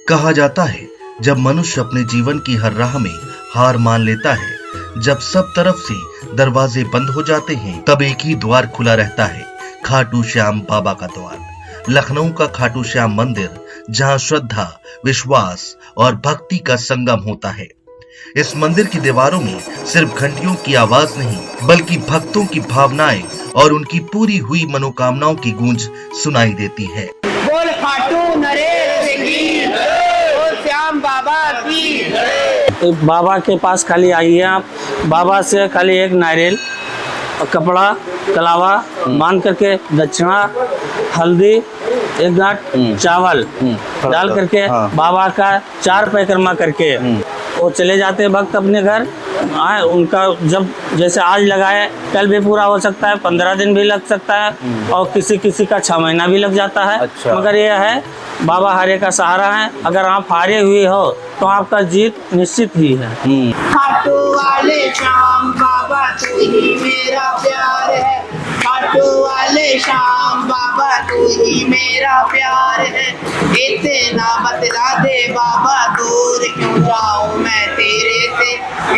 कहा जाता है जब मनुष्य अपने जीवन की हर राह में हार मान लेता है, जब सब तरफ से दरवाजे बंद हो जाते हैं, तब एक ही द्वार खुला रहता है, खाटू श्याम बाबा का द्वार। लखनऊ का खाटू श्याम मंदिर, जहां श्रद्धा, विश्वास और भक्ति का संगम होता है। इस मंदिर की दीवारों में सिर्फ घंटियों की आवाज नहीं, बल्कि भक्तों की भावनाएं और उनकी पूरी हुई मनोकामनाओं की गूंज सुनाई देती है। बोल खाटू नरेश की, बोल श्याम बाबा की। बाबा के पास खाली आइए आप, बाबा से खाली एक नारियल, कपड़ा, कलावा बांध करके, दक्षिणा, हल्दी, एक गांठ चावल डाल करके बाबा का 4 परिक्रमा करके वो चले जाते हैं भक्त अपने घर। उनका जब जैसे आज लगाए कल भी पूरा हो सकता है, 15 दिन भी लग सकता है और किसी किसी का 6 महीना भी लग जाता है। अच्छा। मगर ये है बाबा हारे का सहारा है। अगर आप हारे हुए हो तो आपका जीत निश्चित ही है। खाटू वाले श्याम बाबा तू ही मेरा प्यार है, खाटू वाले श्याम बाबा तू ही मेरा प्यार है। इतना बतला दे बाबा दूर क्यों जाऊं मैं तेरे से,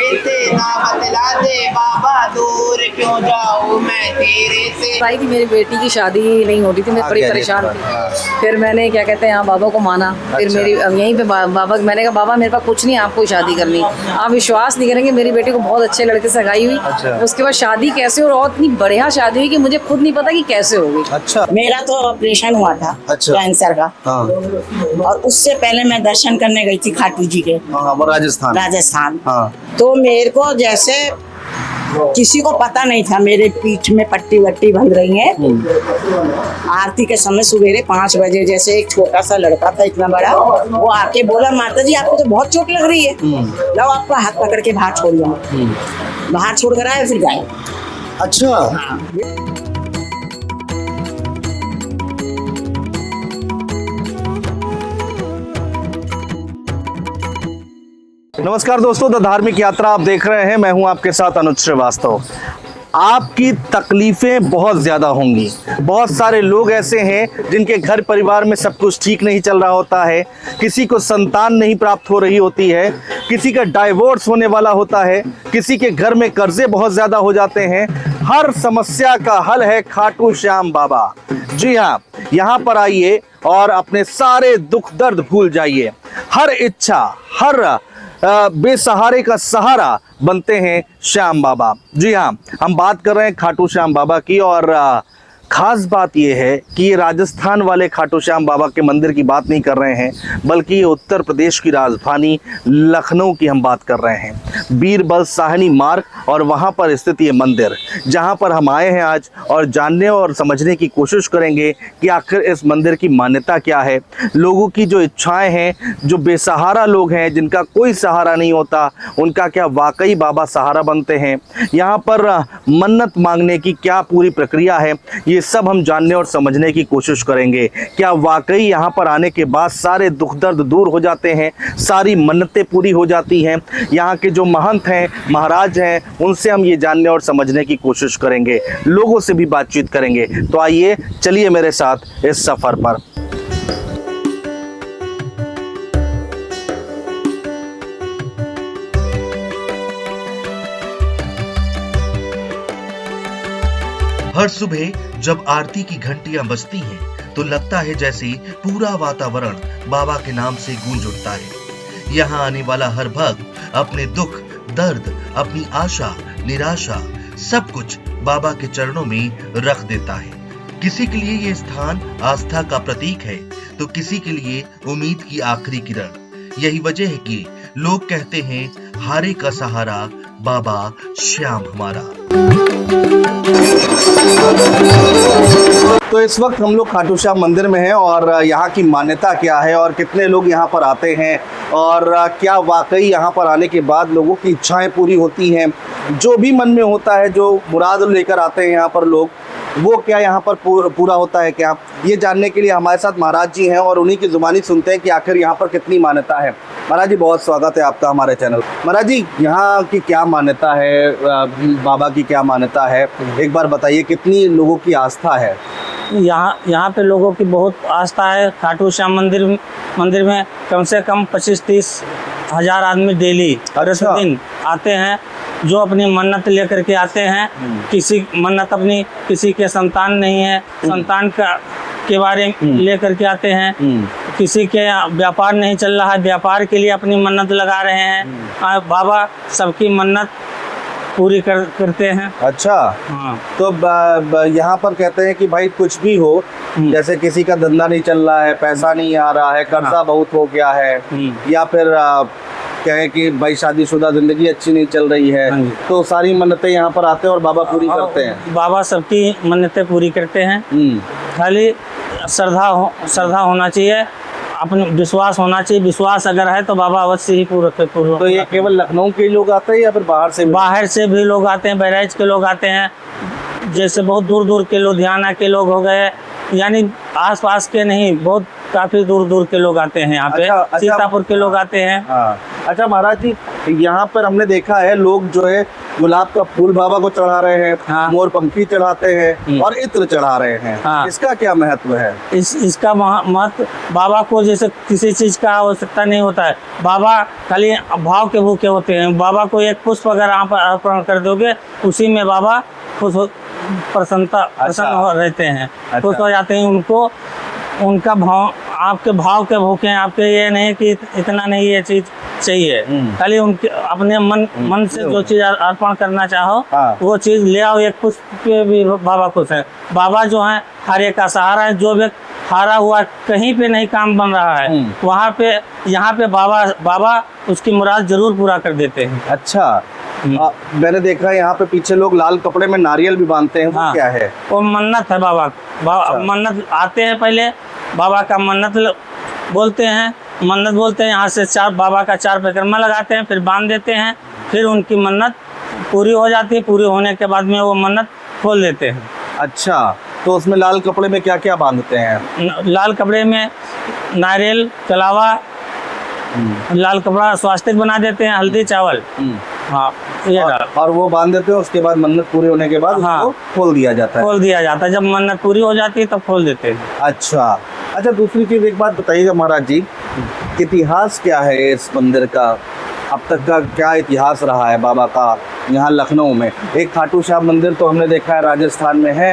इतना बतला दे बाबा दूर क्यों जाऊं मैं तेरे से। भाई कि मेरी बेटी की शादी नहीं हो रही थी, मैं बड़ी परेशान थी। फिर मैंने क्या कहते हैं यहाँ बाबा को माना। फिर मेरी यहीं पे बाबा, मैंने कहा बाबा मेरे पास कुछ नहीं, आपको शादी करनी। आप विश्वास नहीं करेंगे, मेरी बेटी को बहुत अच्छे लड़के से सगाई हुई। उसके बाद शादी कैसे और इतनी बढ़िया शादी हुई कि मुझे खुद नहीं पता कि कैसे होगी। अच्छा। मेरा तो ऑपरेशन हुआ था कैंसर का। और उससे पहले मैं दर्शन करने गई थी खाटू जी के। वो राजस्थान। तो मेरे को जैसे किसी को पता नहीं था, मेरे पीठ में पट्टी वट्टी बंध रही है। आरती के समय सवेरे 5 बजे जैसे एक छोटा सा लड़का था, इतना बड़ा, वो आके बोला माता जी आपको तो बहुत चोट लग रही है, लो आपका हाथ पकड़ के बाहर छोड़ दो। बाहर छोड़ कर आए फिर गए। अच्छा। नमस्कार दोस्तों, द धार्मिक यात्रा आप देख रहे हैं। मैं हूं आपके साथ अनुज श्रीवास्तव। आपकी तकलीफें बहुत ज़्यादा होंगी। बहुत सारे लोग ऐसे हैं जिनके घर परिवार में सब कुछ ठीक नहीं चल रहा होता है, किसी को संतान नहीं प्राप्त हो रही होती है, किसी का डाइवोर्स होने वाला होता है, किसी के घर में कर्जे बहुत ज़्यादा हो जाते हैं। हर समस्या का हल है खाटू श्याम बाबा। जी हाँ, यहाँ पर आइए और अपने सारे दुख दर्द भूल जाइए। हर इच्छा, हर बेसहारे का सहारा बनते हैं श्याम बाबा। जी हाँ, हम बात कर रहे हैं खाटू श्याम बाबा की। और खास बात यह है कि ये राजस्थान वाले खाटू श्याम बाबा के मंदिर की बात नहीं कर रहे हैं, बल्कि ये उत्तर प्रदेश की राजधानी लखनऊ की हम बात कर रहे हैं। बीरबल साहनी मार्ग और वहाँ पर स्थित ये मंदिर, जहाँ पर हम आए हैं आज और जानने और समझने की कोशिश करेंगे कि आखिर इस मंदिर की मान्यता क्या है, लोगों की जो इच्छाएं हैं, जो बेसहारा लोग हैं, जिनका कोई सहारा नहीं होता, उनका क्या वाकई बाबा सहारा बनते हैं। यहाँ पर मन्नत मांगने की क्या पूरी प्रक्रिया है, ये सब हम जानने और समझने की कोशिश करेंगे। क्या वाकई यहाँ पर आने के बाद सारे दुख दर्द दूर हो जाते हैं, सारी मन्नतें पूरी हो जाती हैं। यहाँ के जो महंत हैं, महाराज हैं, उनसे हम ये जानने और समझने की कोशिश करेंगे, लोगों से भी बातचीत करेंगे। तो आइए, चलिए मेरे साथ इस सफर पर। हर सुबह जब आरती की घंटियां बजती हैं, तो लगता है जैसे पूरा वातावरण बाबा के नाम से गूंज उठता है। यहाँ आने वाला हर भक्त अपने दुख, दर्द, अपनी आशा, निराशा, सब कुछ बाबा के चरणों में रख देता है। किसी के लिए ये स्थान आस्था का प्रतीक है, तो किसी के लिए उम्मीद की आखिरी किरण। यही वजह है कि लोग कहते हैं, हारे का सहारा बाबा श्याम हमारा। तो इस वक्त हम लोग खाटू श्याम मंदिर में हैं और यहाँ की मान्यता क्या है और कितने लोग यहाँ पर आते हैं और क्या वाकई यहाँ पर आने के बाद लोगों की इच्छाएं पूरी होती हैं, जो भी मन में होता है, जो मुराद लेकर आते हैं यहाँ पर लोग, वो क्या यहाँ पर पूरा होता है क्या, ये जानने के लिए हमारे साथ महाराज जी हैं और उन्हीं की जुबानी सुनते हैं कि आखिर यहाँ पर कितनी मान्यता है। महाराज जी, बहुत स्वागत है आपका हमारे चैनल। महाराज जी, यहाँ की क्या मान्यता है, बाबा की क्या मान्यता है, एक बार बताइए, कितनी लोगों की आस्था है? यहाँ पे लोगों की बहुत आस्था है। खाटू श्याम मंदिर में कम से कम 25-30 हजार आदमी डेली प्रतिदिन आते हैं, जो अपनी मन्नत लेकर के आते हैं। किसी मन्नत अपनी, किसी के संतान नहीं है, संतान के बारे में लेकर के आते हैं। किसी के व्यापार नहीं चल रहा है, व्यापार के लिए अपनी मन्नत लगा रहे हैं। बाबा सबकी मन्नत पूरी करते हैं। अच्छा, हाँ। तो यहाँ पर कहते हैं कि भाई कुछ भी हो, जैसे किसी का धंधा नहीं चल रहा है, पैसा नहीं आ रहा है, कर्जा बहुत हो गया है, या फिर कहें कि भाई शादीशुदा जिंदगी अच्छी नहीं चल रही है, तो सारी मन्नतें यहाँ पर आते हैं और बाबा पूरी करते हैं। बाबा सबकी मन्नतें पूरी करते हैं। खाली श्रद्धा होना चाहिए, अपने विश्वास होना चाहिए। विश्वास अगर है तो बाबा अवश्य ही पूरा। तो ये केवल लखनऊ के लोग आते हैं या फिर बाहर से भी लोग आते हैं, बहराइच के लोग आते हैं, जैसे बहुत दूर दूर के लुधियाना के लोग हो गए, यानी आसपास के नहीं, बहुत काफी दूर दूर के लोग आते हैं यहाँ पे। अच्छा, सीतापुर के लोग आते हैं। हाँ। अच्छा महाराज जी, यहाँ पर हमने देखा है लोग जो है गुलाब का फूल बाबा को चढ़ा रहे हैं, हाँ। मोर पंखी चढ़ाते हैं और इत्र चढ़ा रहे हैं। हाँ। इसका क्या महत्व है? इसका महत्व, बाबा को जैसे किसी चीज का आवश्यकता नहीं होता है, बाबा खाली भाव के भूखे होते हैं। बाबा को एक पुष्प अगर आप अर्पण कर दोगे, उसी में बाबा प्रसन्न रहते हैं, खुश हो जाते हैं। उनको उनका भाव, आपके भाव के भूखे हैं, आपके ये नहीं कि इतना नहीं ये चीज चाहिए, खाली उनके अपने मन से जो चीज अर्पण करना चाहो, हाँ। वो चीज ले आओ। एक पुष्प पे भी बाबा खुश है। बाबा जो है हारे का सहारा है। जो व्यक्ति हारा हुआ, कहीं पे नहीं काम बन रहा है, वहाँ पे यहाँ पे बाबा उसकी मुराद जरूर पूरा कर देते हैं। अच्छा, मैंने देखा है यहाँ पे पीछे लोग लाल कपड़े में नारियल भी बांधते हैं, वो हाँ। क्या है? वो मन्नत है बाबा। मन्नत आते हैं, पहले बाबा का मन्नत बोलते हैं, यहाँ से बाबा का 4 परिक्रमा लगाते हैं, फिर बांध देते हैं, फिर उनकी मन्नत पूरी हो जाती है। पूरी होने के बाद में वो मन्नत खोल देते हैं। अच्छा, तो उसमें लाल कपड़े में क्या क्या बांधते हैं? लाल कपड़े में नारियल, कलावा, लाल कपड़ा स्वास्तिक बना देते हैं, हल्दी, चावल, हाँ, ये और वो बांध देते हैं। उसके बाद मन्नत पूरी होने के बाद हाँ, उसको खोल दिया जाता है। खोल दिया जाता है। जब मन्नत पूरी हो जाती है तब खोल देते हैं। अच्छा, दूसरी चीज एक बात बताइएगा महाराज जी, इतिहास क्या है इस मंदिर का? अब तक का क्या इतिहास रहा है बाबा का यहाँ लखनऊ में? एक खाटू श्याम मंदिर तो हमने देखा है राजस्थान में है,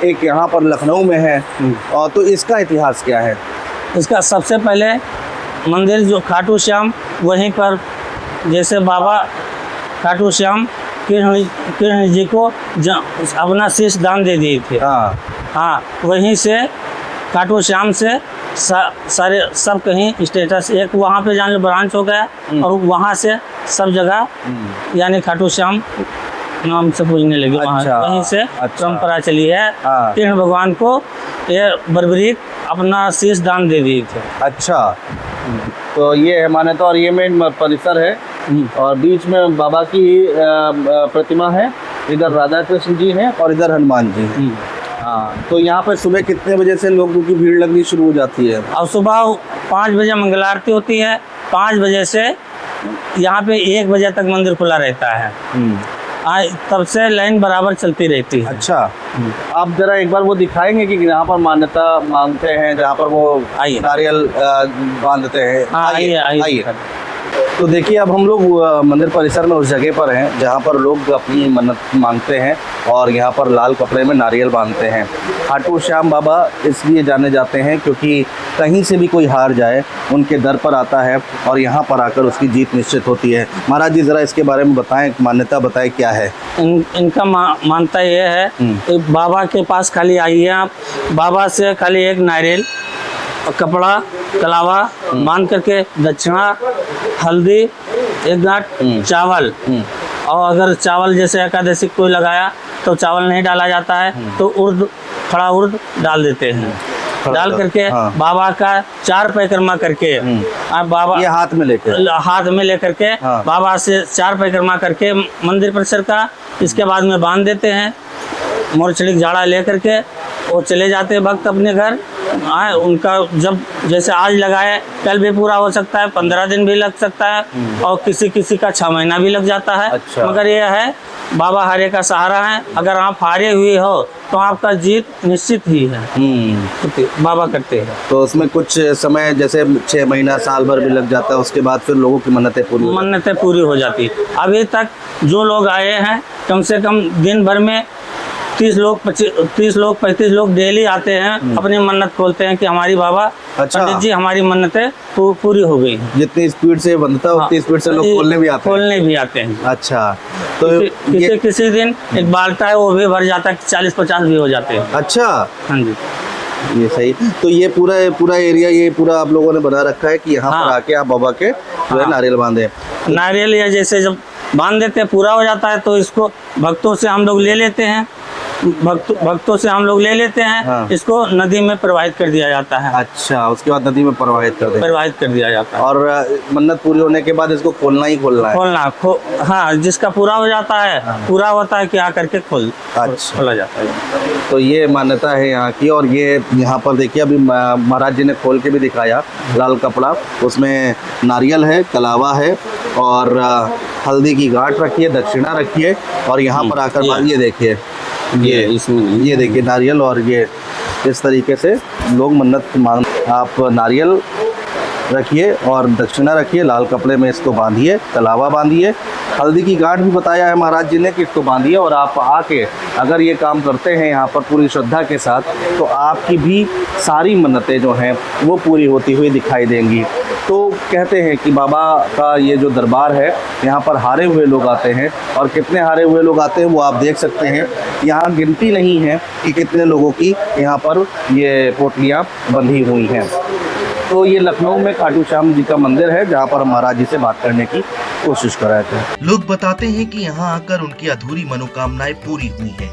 एक यहाँ पर लखनऊ में है, और तो इसका इतिहास क्या है? इसका सबसे पहले मंदिर जो खाटू श्याम, वहीं पर जैसे बाबा खाटू श्याम कृष्ण जी को अपना शीश दान दे दिए थे। हाँ, वहीं से खाटू श्याम से सारे सब कहीं स्टेटस, एक वहाँ पे जान लो ब्रांच हो गया, और वहाँ से सब जगह यानी खाटू श्याम नाम से पूजने लगे। वहाँ वहीं से परंपरा चली है। कृष्ण भगवान को ये बर्बरीक अपना शीश दान दे दिए थे। अच्छा, तो ये है मान्यता। और ये मेन परिसर है, और बीच में बाबा की प्रतिमा है, इधर राधा कृष्ण जी हैं और इधर हनुमान जी। हाँ, तो यहाँ पे सुबह कितने बजे से लोगों की भीड़ लगनी शुरू हो जाती है? और सुबह 5 बजे मंगल आरती होती है। 5 बजे से यहाँ पे 1 बजे तक मंदिर खुला रहता है। तब से लाइन बराबर चलती रहती है। अच्छा, आप जरा एक बार वो दिखाएंगे कि यहाँ पर मान्यता मांगते हैं, जहाँ पर वो नारियल बांधते हैं? आइए। तो देखिए, अब हम लोग मंदिर परिसर में उस जगह पर हैं जहाँ पर लोग अपनी मन्नत मांगते हैं और यहाँ पर लाल कपड़े में नारियल बांधते हैं। खाटू श्याम बाबा इसलिए जाने जाते हैं क्योंकि कहीं से भी कोई हार जाए, उनके दर पर आता है और यहाँ पर आकर उसकी जीत निश्चित होती है। महाराज जी, ज़रा इसके बारे में बताएं, मान्यता बताएं क्या है? इनका मानता ये है कि बाबा के पास खाली आइए आप, बाबा से खाली एक नारियल, कपड़ा, कलावा बांध करके, दक्षिणा, हल्दी, 1 गांठ चावल, और अगर चावल जैसे एकादशी कोई लगाया तो चावल नहीं डाला जाता है, तो खड़ा उर्द डाल देते हैं। डाल करके बाबा का 4 परिक्रमा करके, बाबा ये हाथ में लेकर के बाबा से 4 परिक्रमा करके मंदिर परिसर का, इसके बाद में बांध देते हैं। मोर छिड़क झाड़ा ले करके वो चले जाते हैं भक्त अपने घर। उनका जब जैसे आज लगाए कल भी पूरा हो सकता है, 15 दिन भी लग सकता है और किसी किसी का 6 महीना भी लग जाता है। अच्छा। मगर ये है बाबा हारे का सहारा है, अगर आप हारे हुए हो तो आपका जीत निश्चित ही है। बाबा करते हैं। तो उसमें कुछ समय जैसे 6 महीना साल भर भी लग जाता है, उसके बाद फिर लोगों की मन्नतें पूरी हो जाती मन्नतें पूरी हो जाती। अभी तक जो लोग आए हैं कम से कम दिन भर में 30 लोग 35 लोग डेली आते हैं, अपनी मन्नत खोलते हैं कि हमारी बाबा अच्छा। पंडित जी हमारी मन्नतें पूरी हो गई हैं। जितनी स्पीड से बनता है उतनी स्पीड से लोग खोलने भी आते हैं। खोलने भी आते हैं। अच्छा, तो किसी दिन एक बाल्टा है वो भी भर जाता है, 40-50 भी हो जाते हैं। अच्छा, हाँ जी। ये सही। तो ये पूरा एरिया ये पूरा आप लोगों ने बना रखा है कि यहाँ पर हाँ। आके आप बाबा के जो है हाँ। नारियल बांधे। नारियल या जैसे जब बांध देते हैं पूरा हो जाता है तो इसको भक्तों से हम लोग ले लेते हैं, भक्तों से हम लोग ले लेते हैं। हाँ। इसको नदी में प्रवाहित कर दिया जाता है। अच्छा, उसके बाद नदी में प्रवाहित कर दें प्रवाहित कर दिया जाता है। और मन्नत पूरी होने के बाद इसको खोलना ही खोलना है। हाँ, जिसका पूरा हो जाता है पूरा होता है कि आकर के अच्छा। खोला जाता है। तो ये मान्यता है यहाँ की। और ये यहाँ पर देखिए अभी महाराज जी ने खोल के भी दिखाया लाल कपड़ा, उसमें नारियल है, कलावा है और हल्दी की गांठ रखी है, दक्षिणा रखी है और यहाँ पर आकर ये देखिए ये देखिए नारियल। और ये इस तरीके से लोग मन्नत मांग, आप नारियल रखिए और दक्षिणा रखिए, लाल कपड़े में इसको बांधिए, कलावा बांधिए, हल्दी की गांठ भी बताया है महाराज जी ने कि इसको बांधिए। और आप आके अगर ये काम करते हैं यहाँ पर पूरी श्रद्धा के साथ तो आपकी भी सारी मन्नतें जो हैं वो पूरी होती हुई दिखाई देंगी। तो कहते हैं कि बाबा का ये जो दरबार है यहाँ पर हारे हुए लोग आते हैं और कितने हारे हुए लोग आते हैं वो आप देख सकते हैं। यहाँ गिनती नहीं है कि कितने लोगों की यहाँ पर ये पोटलियाँ बंधी हुई हैं। तो ये लखनऊ में खाटू श्याम जी का मंदिर है जहाँ पर महाराज जी से बात करने की कोशिश कर रहे थे। लोग बताते हैं कि यहाँ आकर उनकी अधूरी मनोकामनाएं पूरी हुई हैं।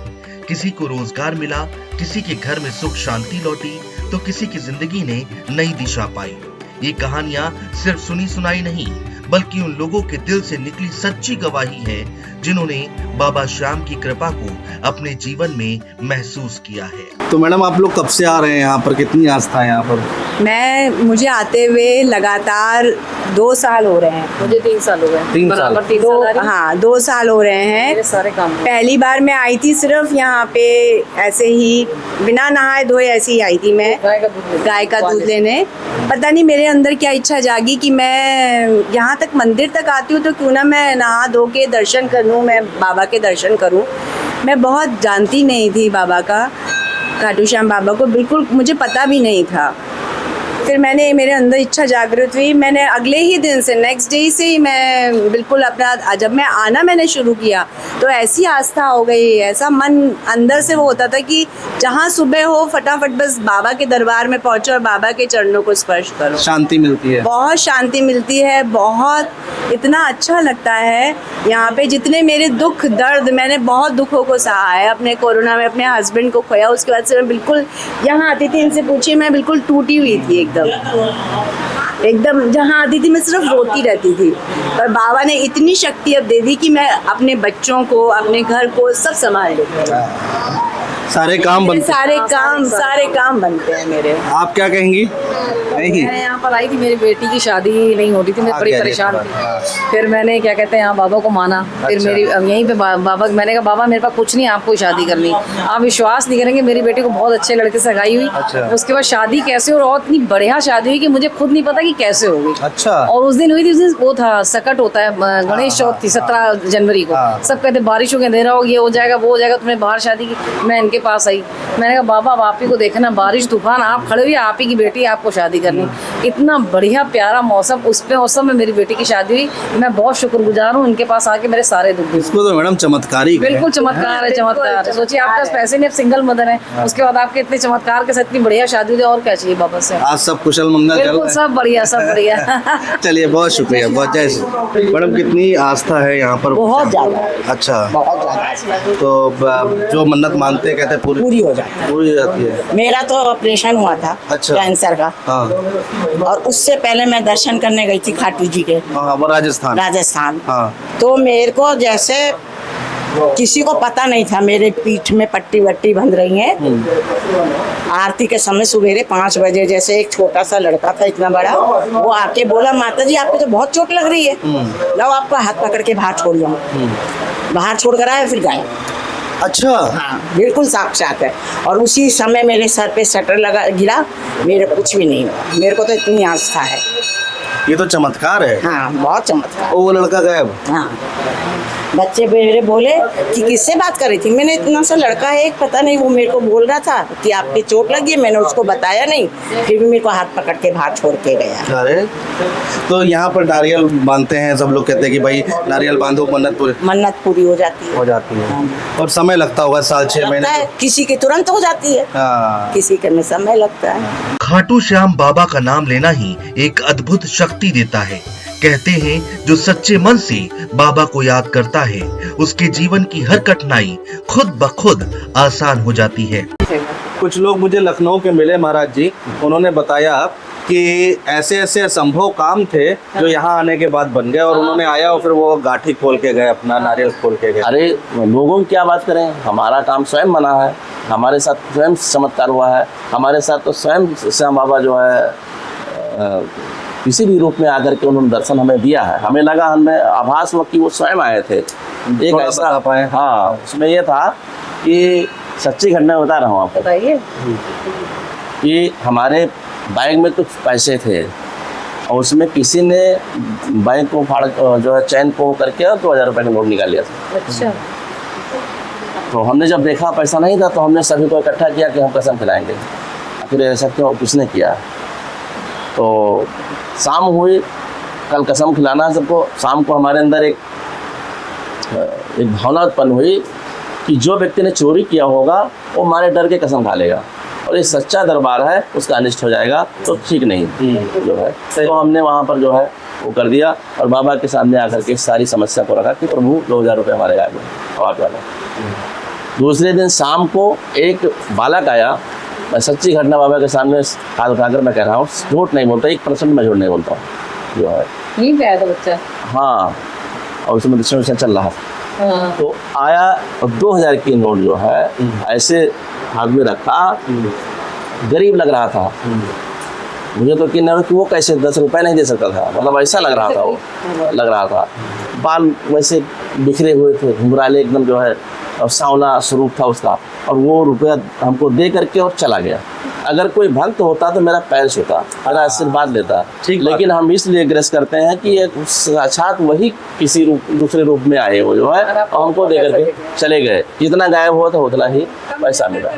किसी को रोजगार मिला, किसी के घर में सुख शांति लौटी, तो किसी की जिंदगी ने नई दिशा पाई। ये कहानियां सिर्फ सुनी सुनाई नहीं बल्कि उन लोगों के दिल से निकली सच्ची गवाही है जिन्होंने बाबा श्याम की कृपा को अपने जीवन में महसूस किया है। तो मैडम आप लोग कब से आ रहे हैं यहाँ पर, कितनी आस्था है यहाँ पर? मुझे आते हुए लगातार 2 साल हो रहे हैं। मुझे 3 साल हो गए। 3 साल? बराबर 3 साल आ रही। हाँ, 2 साल हो रहे हैं। मेरे सारे काम पहली बार मैं आई थी सिर्फ यहाँ पे ऐसे ही बिना नहाए धोए ऐसे ही आई थी मैं गाय का दूध लेने। पता नहीं मेरे अंदर क्या इच्छा जागी कि मैं यहाँ तक मंदिर तक आती हूँ तो क्यों ना मैं नहा धो के दर्शन कर लूँ, मैं बाबा के दर्शन करूँ। मैं बहुत जानती नहीं थी बाबा का, खाटू श्याम बाबा को बिल्कुल मुझे पता भी नहीं था। फिर मेरे अंदर इच्छा जागृत हुई। मैंने अगले ही दिन से नेक्स्ट डे से ही मैं बिल्कुल अपना जब मैं आना मैंने शुरू किया तो ऐसी आस्था हो गई, ऐसा मन अंदर से वो होता था कि जहाँ सुबह हो फटाफट बस बाबा के दरबार में पहुँचो और बाबा के चरणों को स्पर्श करो। शांति मिलती है, बहुत शांति मिलती है, बहुत इतना अच्छा लगता है यहाँ पे। जितने मेरे दुख दर्द, मैंने बहुत दुखों को सहा है। अपने कोरोना में अपने हस्बैंड को खोया, उसके बाद से मैं बिल्कुल यहाँ आती थी, इनसे पूछिए मैं बिल्कुल टूटी हुई थी एकदम। जहाँ आती थी मैं सिर्फ रोती रहती थी, पर बाबा ने इतनी शक्ति अब दे दी कि मैं अपने बच्चों को, अपने घर को सब संभाल लेती हूँ। सारे काम बनते सारे काम बनते हैं मेरे। आप क्या कहेंगी? नहीं, मैं यहाँ पर आई थी, मेरी बेटी की शादी नहीं हो रही थी, मैं बड़ी परेशान थी। फिर मैंने क्या कहते हैं यहाँ बाबा को माना। फिर अच्छा। मेरी यहीं पे बाबा, मैंने कहा बाबा मेरे पास कुछ नहीं, आपको शादी करनी। आप विश्वास नहीं करेंगे, मेरी बेटी को बहुत अच्छे लड़के से सगाई हुई। अच्छा। उसके बाद शादी कैसे और इतनी बढ़िया शादी हुई कि मुझे खुद नहीं पता कि कैसे हो गई। अच्छा। और उस दिन हुई थी, उस दिन वो था सकट होता है, गणेश चौथ थी 17 जनवरी को। सब कहते बारिश हो गया, अंधेरा हो, ये हो जाएगा वो हो जाएगा, तुमने बाहर शादी की। मैं इनके पास आई, मैंने कहा बाबा अब आप ही को देखना, बारिश तूफान आप खड़े हुई, आप ही की बेटी, आपको शादी करनी। इतना बढ़िया प्यारा मौसम, उस पे मौसम में मेरी बेटी की शादी हुई। मैं बहुत शुक्रगुजार हूँ उनके पास आके, मेरे सारे दुख। इसको तो मैडम चमत्कार ही बिल्कुल चमत्कार है, चमत्कार है। सोचिए आपके पास पैसे नहीं, आप सिंगल मदर हैं, उसके बाद आपके इतने चमत्कार के साथ इतनी बढ़िया शादी हुई, और क्या चाहिए बाबा से। आज सब कुशल मंगल चल बिल्कुल रहा है। सब बढ़िया, सब बढ़िया। चलिए बहुत शुक्रिया, बहुत जय श्री। मैडम कितनी आस्था है यहाँ पर? बहुत ज़्यादा, अच्छा, बहुत ज़्यादा। तो जो मन्नत मांगते हैं कहते हैं पूरी हो जाती है। पूरी हो जाती है। मेरा तो ऑपरेशन हुआ था अच्छा। कैंसर का, हाँ और उससे पहले मैं दर्शन करने गई थी खाटू जी के हाँ, वो राजस्थान। राजस्थान। हाँ तो मेरे को जैसे किसी को पता नहीं था मेरे पीठ में पट्टी वट्टी बंध रही है। आरती के समय सवेरे 5 बजे जैसे एक छोटा सा लड़का था इतना बड़ा, वो आके बोला माता जी आपको तो बहुत चोट लग रही है, लो आपका हाथ पकड़ के बाहर छोड़ जाओ। बाहर छोड़ कर आए फिर गए। अच्छा, हाँ बिल्कुल साक्षात है। और उसी समय मेरे सर पे शटर लगा गिरा, मेरे कुछ भी नहीं हुआ। मेरे को तो इतनी आस्था है। ये तो चमत्कार है। हाँ बहुत चमत्कार। वो लड़का गायब। हाँ बच्चे मेरे बोले कि किससे बात कर रही थी। मैंने इतना सा लड़का है एक पता नहीं, वो मेरे को बोल रहा था कि आपकी चोट लगी है। मैंने उसको बताया नहीं, फिर भी मेरे को हाथ पकड़ के बाहर छोड़ के गया। अरे तो यहाँ पर नारियल बांधते हैं, सब लोग कहते हैं कि भाई नारियल बांधो मन्नत पूरी हो जाती है। हो जाती है। और समय लगता होगा 6 महीने। लगता है किसी की तुरंत हो जाती है, हाँ। किसी के में समय लगता है। खाटू श्याम बाबा का नाम लेना ही एक अद्भुत शक्ति देता है। कहते हैं जो सच्चे मन से बाबा को याद करता है उसके जीवन की हर कठिनाई खुद ब खुद आसान हो जाती है। कुछ लोग मुझे लखनऊ के मिले महाराज जी, उन्होंने बताया कि ऐसे ऐसे असंभव काम थे जो यहाँ आने के बाद बन गए, और उन्होंने आया और फिर वो गाठी खोल के गए, अपना नारियल खोल के गए। अरे लोगों की क्या बात करें, हमारा काम स्वयं बना है, हमारे साथ स्वयं चमत्कार हुआ है। हमारे साथ तो स्वयं श्याम बाबा जो है किसी भी रूप में आकर के उन्होंने दर्शन हमें दिया है। हमें लगा, हमें आभास हुआ कि वो स्वयं आए थे। एक ऐसा पाए। हाँ, उसमें ये था कि सच्ची घटना बता रहा हूँ आपको। बताइए। कि हमारे बैंक में कुछ पैसे थे और उसमें किसी ने बैंक को फाड़ जो है चैन को करके 2000 रुपये का नोट निकाल लिया था। अच्छा। तो हमने जब देखा पैसा नहीं था तो हमने सभी को इकट्ठा किया कि हम कसम खिलाएंगे। फिर ऐसा क्यों, किसने किया? तो शाम हुई, कल कसम खिलाना है सबको। शाम को हमारे अंदर एक भावना उत्पन्न हुई कि जो व्यक्ति ने चोरी किया होगा वो हमारे डर के कसम खा लेगा, और ये सच्चा दरबार है, उसका अनिष्ट हो जाएगा, तो ठीक नहीं जो है। तो हमने वहाँ पर जो है वो कर दिया और बाबा के सामने आकर के सारी समस्या को रखा कि प्रभु 2000 रुपये हमारे गायब हुए। दूसरे दिन शाम को एक बालक आया, मैं सच्ची घटना बाबा के सामने काल खाकर मैं कह रहा हूँ, झूठ नहीं बोलता, 1% मैं झूठ नहीं बोलता हूँ जो है। यहीं पे आया था बच्चा? हाँ, और उसमें डिस्ट्रीब्यूशन चल रहा था। हाँ। तो आया और 2000 की नोट जो है ऐसे हाथ में रखा, गरीब लग रहा था मुझे तो, कि वो कैसे 10 रुपये नहीं दे सकता था, मतलब ऐसा लग रहा था, वो लग रहा था। बाल वैसे बिखरे हुए थे, घुंघराले एकदम जो है, और सांवला स्वरूप था उसका, और वो रुपया हमको दे करके और चला गया। अगर कोई भक्त होता तो मेरा पैर छूता, मेरा आशीर्वाद लेता, लेकिन हम इसलिए ग्रस करते हैं कि एक साक्षात वही किसी दूसरे रूप में आए वो जो है, और हमको दे करके चले गए। जितना गायब हुआ था उतना ही पैसा मिला।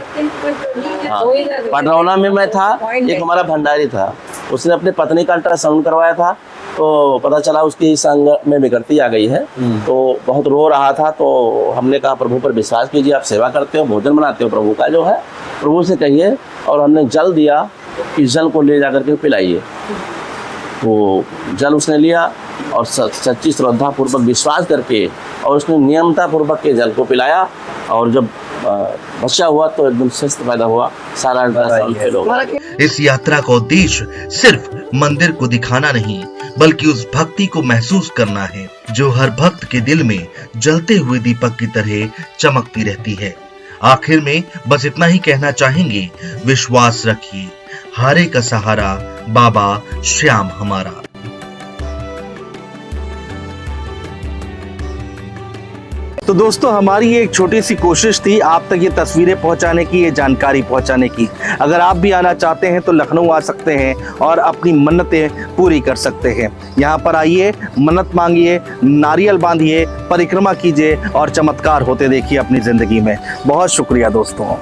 हाँ, पटरौना में मैं था, एक हमारा भंडारी था, उसने अपनी पत्नी का अल्ट्रासाउंड करवाया था, तो पता चला उसकी संग में विकृति आ गई है, तो बहुत रो रहा था। तो हमने कहा प्रभु पर विश्वास कीजिए, आप सेवा करते हो, भोजन बनाते हो प्रभु का जो है, प्रभु से कहिए। और हमने जल दिया कि जल को ले जाकर के पिलाइए। तो जल उसने लिया और सच्ची श्रद्धा पूर्वक विश्वास करके, और उसने नियमता पूर्वक के जल को पिलाया, और जब बच्चा हुआ तो एकदम स्वस्थ पैदा हुआ, सारा फेल हो गया। इस यात्रा का उद्देश्य सिर्फ मंदिर को दिखाना नहीं बल्कि उस भक्ति को महसूस करना है जो हर भक्त के दिल में जलते हुए दीपक की तरह चमकती रहती है। आखिर में बस इतना ही कहना चाहेंगे, विश्वास रखिए, हारे का सहारा बाबा श्याम हमारा। तो दोस्तों, हमारी ये एक छोटी सी कोशिश थी आप तक ये तस्वीरें पहुंचाने की, ये जानकारी पहुंचाने की। अगर आप भी आना चाहते हैं तो लखनऊ आ सकते हैं और अपनी मन्नतें पूरी कर सकते हैं। यहाँ पर आइए, मन्नत मांगिए, नारियल बांधिए, परिक्रमा कीजिए और चमत्कार होते देखिए अपनी ज़िंदगी में। बहुत शुक्रिया दोस्तों।